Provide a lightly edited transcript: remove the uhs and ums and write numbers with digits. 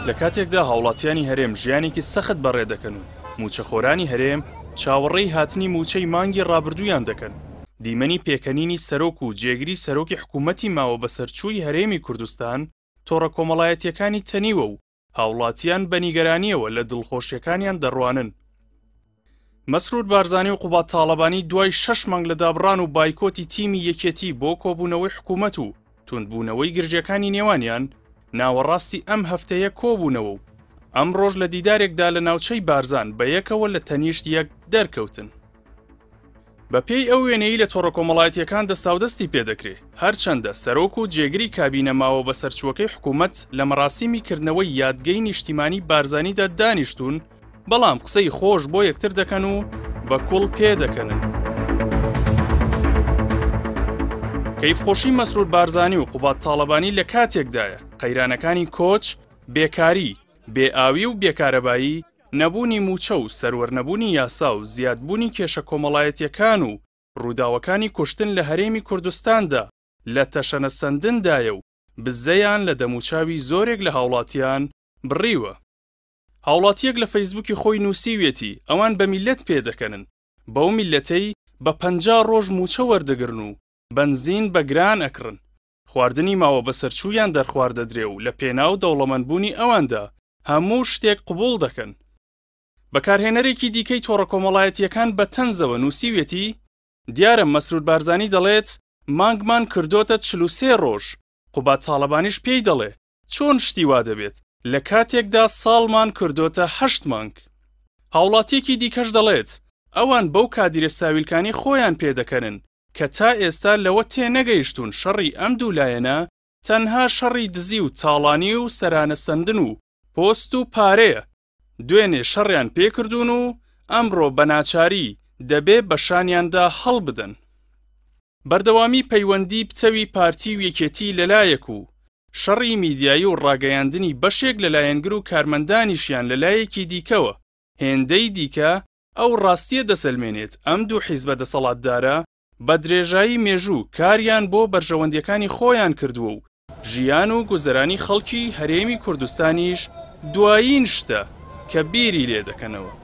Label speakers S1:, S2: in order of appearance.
S1: لە کاتێکدا هاوڵاتیانی هەرێم ژیانێکی سەخت بەڕێ دەکەن و موچەخۆرانی هەرێم چاوەڕێی هاتنی موچەی مانگی ڕابردوویان دەکەن. دیمەنی پێکەنینی سەرۆک و جێگری سەرۆکی حکوومەتی ماوە بە سەرچووی هەرێمی کوردستان تۆڕە کۆمەڵایەتیەکانی تەنیوە و هاوڵاتیان بە نیگەرانیەوە لە دڵخۆشیەکانیان دەڕوانن. مەسرور بارزانی و قوبات تاڵەبانی دوای 6 مانگ لە دابڕان و بایکۆتی تیمی یەکێتی بۆ کۆبوونەوەی حکوومەت و توندبوونەوەی گرژیەکانی نێوانیان ناوەڕاستی ئەم هەفتەیە کۆبوونەوە و ئەم ڕۆژ لە دیدارێکدا لە ناوچەی بارزان بە یەکەوە لە تەنیشت یەک دەرکەوتن. بە پێی ئەو وێنەی لە تۆڕە کۆمەڵایەتیەکان دەستاودەستی پێدەکرێت هەرچەندە سەرۆک و جێگری کابینە ماوە بە سەرچووەکەی حکوومەت لە مەراسیمی کردنەوەی یادگەی نیشتیمانی بارزانیدا دانیشتون، بەڵام قسەی خۆش بۆ یەکتر دەکەن و بە کوڵ پێدەکەنن. کەیفخۆشی مەسرور بارزانی و قوبات تاڵەبانی لە کاتێکدایە قەیرانەکانی کۆچ، بێکاری، بێئاوی و بێکارەبایی، نەبوونی موچە و سەروەرنەبوونی یاسا و زیادبوونی کێشە کۆمەڵایەتیەکان و ڕووداوەکانی کوشتن لە هەرێمی کوردستاندا لە تەشەنە سەندندایە و بزەیان لە دەموچاوی زۆرێک لە هاوڵاتیان بڕیوە. هاوڵاتیەک لە فەیسبووکی خۆی نووسیوێتی ئەوان بە میلەت پێدەکەنن، بەو میلەتەی بە 50 ڕۆژ موچە وەردەگرن و بەنزین بە گران ئەکڕن. خواردنی ماوە بە سەرچوویان دەرخواردەدرێ و لە پێناو دەوڵەمەندبوونی ئەواندا هەموو شتێک قبوڵ دەکەن. بەکارهێنەرێکی دیکەی تۆڕە کۆمەڵایەتیەکان بە تەنزەوە نووسیوێتی دیارە مەسرور بارزانی دەڵێت مانگمان کردۆتە 43 ڕۆژ، قوبات تاڵەبانیش پێی دەڵێ چۆن شتی وا دەبێت لە کاتێکدا ساڵمان کردۆتە 8 مانگ. هاوڵاتیەکی دیکەش دەڵێت ئەوان بەو کادیرە ساویلکانی خۆیان پێدەکەنن کە تا ئێستا لەوە تێنەگەیشتون شەڕی ئەم دوولایەنە تەنها شەڕی دزی و تاڵانی و سەرانە سەندن و پۆست و پارەیە. دوێنێ شەڕیان پێکردوون و ئەمڕۆ بەناچاری دەبێ بە شانیاندا هەڵ بدەن. بەردەوامی پەیوەندی بچەوی پارتی و یەکێتی لەلایەک و شەڕی میدیایی و ڕاگەیاندنی بەشێک لەلایەنگر و کارمەندانیشیان لەلایەکی دیکەوە هێندەی دیکە ئەو ڕاستیە دەسەلمێنێت ئەم دوو حیزبە دەسەڵاتدارە بە درێژایی مێژوو کاریان بۆ بەرژەوەندیەکانی خۆیان کردووە و ژیان و گوزەرانی خەڵکی هەرێمی کوردستانیش دوایین شتە کە بیری لێ دەکەنەوە.